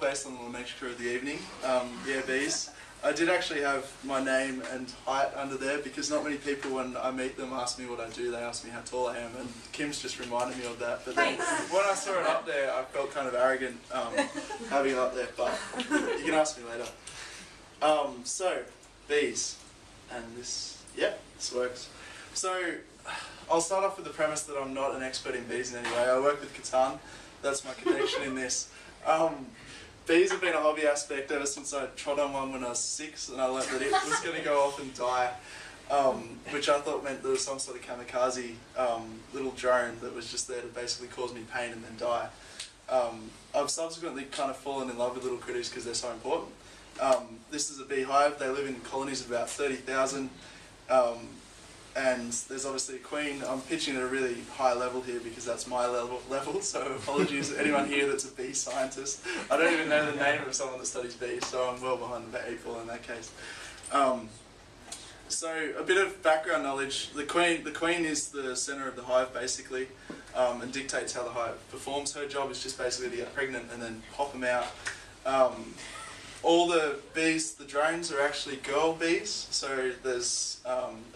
based on the nomenclature of the evening. Yeah, bees. I did actually have my name and height under there because not many people, when I meet them, ask me what I do. They ask me how tall I am, and Kim's just reminded me of that. But then when I saw it up there, I felt kind of arrogant having it up there, but you can ask me later. So, bees. And this, yeah, this works. So, I'll start off with the premise that I'm not an expert in bees in any way. I work with Catan. That's my connection in this. Bees have been a hobby aspect ever since I trod on one when I was 6, and I learnt that it was going to go off and die, which I thought meant there was some sort of kamikaze little drone that was just there to basically cause me pain and then die. I've subsequently kind of fallen in love with little critters because they're so important. This is a beehive. They live in colonies of about 30,000. And there's obviously a queen. I'm pitching at a really high level here because that's my level, so apologies to anyone here that's a bee scientist. I don't even know the name of someone that studies bees, so I'm well behind the eight ball in that case. So a bit of background knowledge. The queen is the centre of the hive basically, and dictates how the hive performs. Her job is just basically to get pregnant and then pop them out. All the bees, the drones, are actually girl bees, so there's,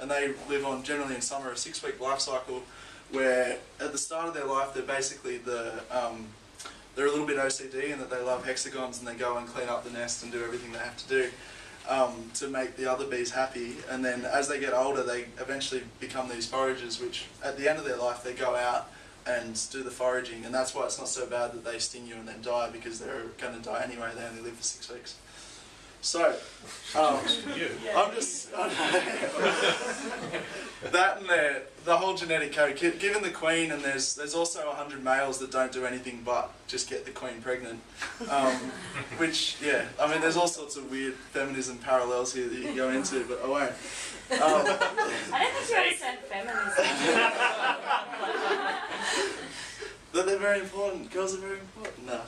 and they live on, generally in summer, a 6-week life cycle where at the start of their life they're basically they're a little bit OCD in that they love hexagons and they go and clean up the nest and do everything they have to do to make the other bees happy, and then as they get older they eventually become these foragers, which at the end of their life they go out and do the foraging, and that's why it's not so bad that they sting you and then die, because they're going to die anyway. They only live for 6 weeks. So, I'm just that and the whole genetic code. Given the queen, and there's also 100 males that don't do anything but just get the queen pregnant. Which, yeah, I mean, there's all sorts of weird feminism parallels here that you can go into, but I won't. I don't think you understand feminism. That they're very important. Girls are very important. No.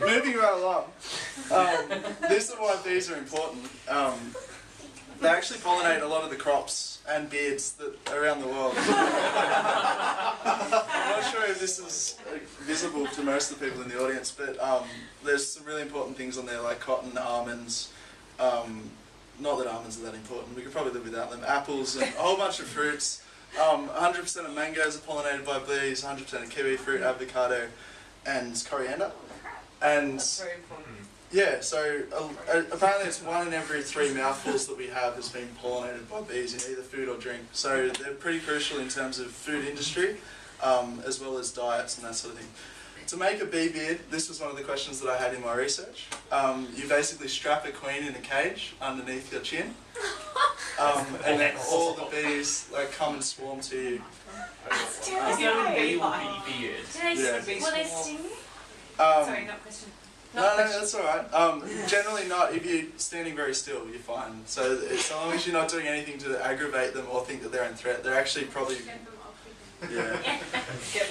Moving right along. This is why bees are important. They actually pollinate a lot of the crops and beards that around the world. I'm not sure if this is visible to most of the people in the audience, but there's some really important things on there like cotton, almonds. Not that almonds are that important. We could probably live without them. Apples and a whole bunch of fruits. 100% of mangoes are pollinated by bees, 100% of kiwi fruit, avocado, and coriander. And That's very important. yeah, so apparently it's 1 in every 3 mouthfuls that we have has been pollinated by bees in either food or drink. So they're pretty crucial in terms of food industry, as well as diets and that sort of thing. To make a bee beard, this was one of the questions that I had in my research. You basically strap a queen in a cage underneath your chin. And then all the bees come and swarm to you. That's Is that a bee or terrifying. bee beard? Will they sting you? Um, Sorry, not question. No, that's alright. Generally not. If you're standing very still, you're fine. So as long as you're not doing anything to aggravate them or think that they're in threat, they're actually probably... Yeah.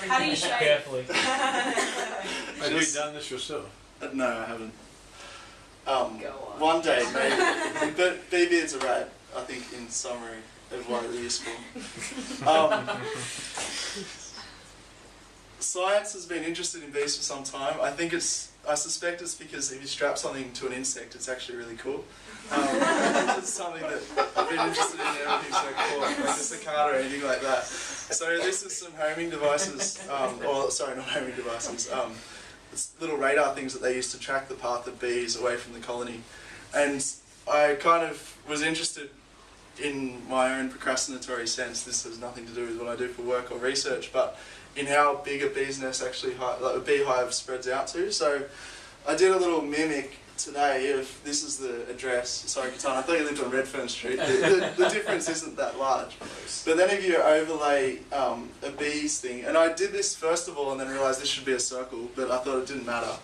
How do you show it? Carefully. Have you done this yourself? No, I haven't. One day, maybe. But bee beards are rad, I think, in summary, of why they're useful. Science has been interested in bees for some time. I suspect it's because if you strap something to an insect, it's actually really cool. It's something that I've been interested in everything so cool, like a cicada or anything like that. So this is some homing devices, or sorry, not homing devices, it's little radar things that they use to track the path of bees away from the colony. And I kind of was interested in my own procrastinatory sense. This has nothing to do with what I do for work or research, but in how big a bee's nest actually, like a beehive spreads out to. So I did a little mimic today of, this is the address, sorry Catan, I thought you lived on Redfern Street, the difference isn't that large. But then if you overlay a bees thing, and I did this first of all and then realised this should be a circle, but I thought it didn't matter,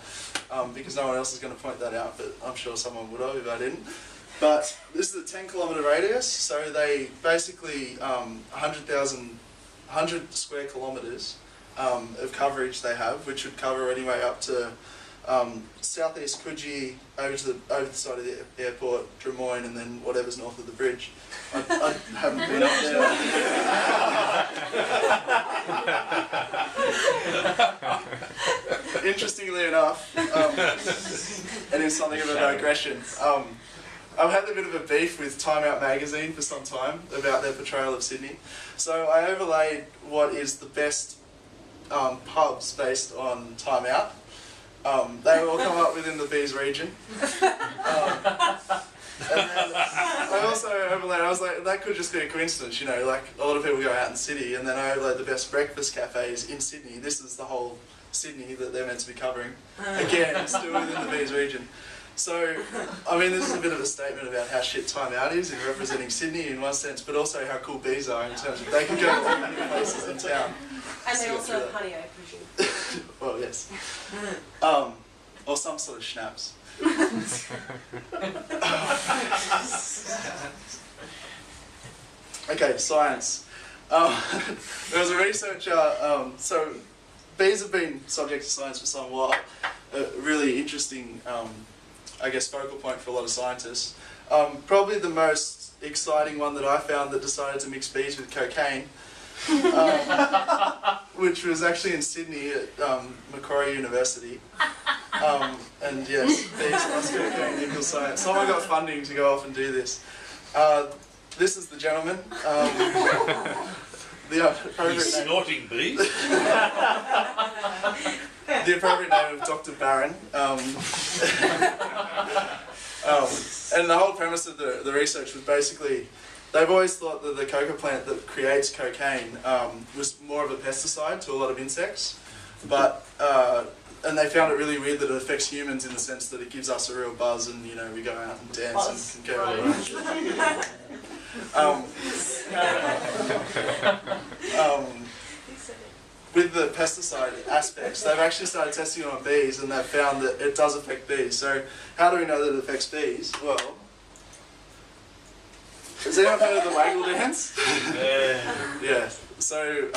because no one else is going to point that out, but I'm sure someone would have if I didn't. But this is a 10-kilometre radius, so they basically 100 square kilometres of coverage they have, which would cover anyway up to southeast Coogee, over the side of the airport, Drummoyne, and then whatever's north of the bridge. I haven't been up there. Interestingly enough, and it's something of a digression. I've had a bit of a beef with Time Out magazine for some time about their portrayal of Sydney. So I overlaid what is the best pubs based on Time Out. They were all come up within the Bees region. And then I also overlaid, I was like, that could just be a coincidence, you know, like a lot of people go out in the city, and then I overlaid the best breakfast cafes in Sydney. This is the whole Sydney that they're meant to be covering. Again, still within the Bees region. So, I mean, this is a bit of a statement about how shit Time Out is in representing Sydney in one sense, but also how cool bees are in terms of they can go to all many places in town. And they also have honey, I presume. Well, yes. Or some sort of schnapps. Okay, science. There was a researcher, so bees have been subject to science for some while. A really interesting, I guess, focal point for a lot of scientists. Probably the most exciting one that I found that decided to mix bees with cocaine, which was actually in Sydney at Macquarie University. And yes, bees plus cocaine equals science. Someone got funding to go off and do this. This is the gentleman. The appropriate He's snorting bees. The appropriate name of Dr. Barron. And the whole premise of the research was basically, they've always thought that the coca plant that creates cocaine was more of a pesticide to a lot of insects, but and they found it really weird that it affects humans in the sense that it gives us a real buzz, and you know, we go out and dance and can go with the pesticide aspects, they've actually started testing it on bees, and they've found that it does affect bees. So how do we know that it affects bees? Well, has anyone heard of the waggle dance? Yeah. So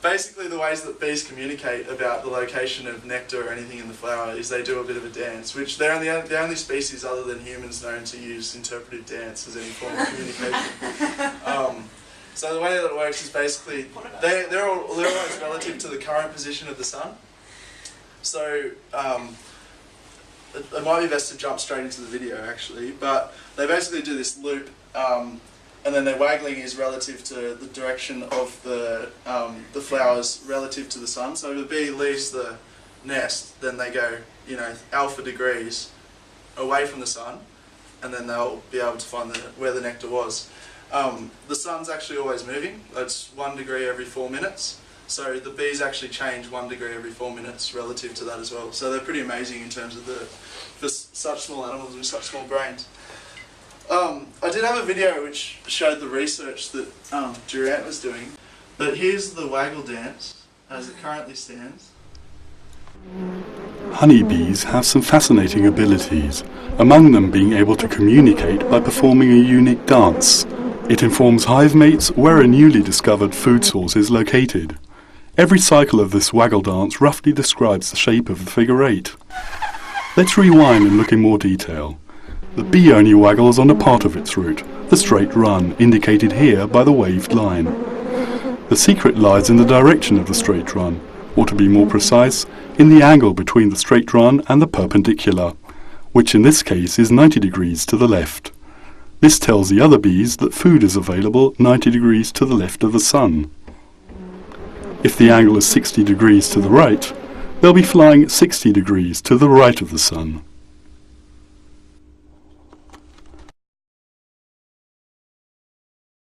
basically the ways that bees communicate about the location of nectar or anything in the flower is they do a bit of a dance, which they're the only species other than humans known to use interpretive dance as any form of communication. So the way that it works is basically they're always relative to the current position of the sun. So it might be best to jump straight into the video actually, but they basically do this loop, and then their waggling is relative to the direction of the flowers relative to the sun. So if the bee leaves the nest, then they go, you know, alpha degrees away from the sun, and then they'll be able to find where the nectar was. The sun's actually always moving. It's 1 degree every 4 minutes. So the bees actually change 1 degree every 4 minutes relative to that as well. So they're pretty amazing in terms of for such small animals with such small brains. I did have a video which showed the research that Durant was doing, but here's the waggle dance as it currently stands. Honeybees have some fascinating abilities, among them being able to communicate by performing a unique dance. It informs hive mates where a newly discovered food source is located. Every cycle of this waggle dance roughly describes the shape of the figure 8. Let's rewind and look in more detail. The bee only waggles on a part of its route, the straight run, indicated here by the waved line. The secret lies in the direction of the straight run, or to be more precise, in the angle between the straight run and the perpendicular, which in this case is 90 degrees to the left. This tells the other bees that food is available 90 degrees to the left of the sun. If the angle is 60 degrees to the right, they'll be flying at 60 degrees to the right of the sun.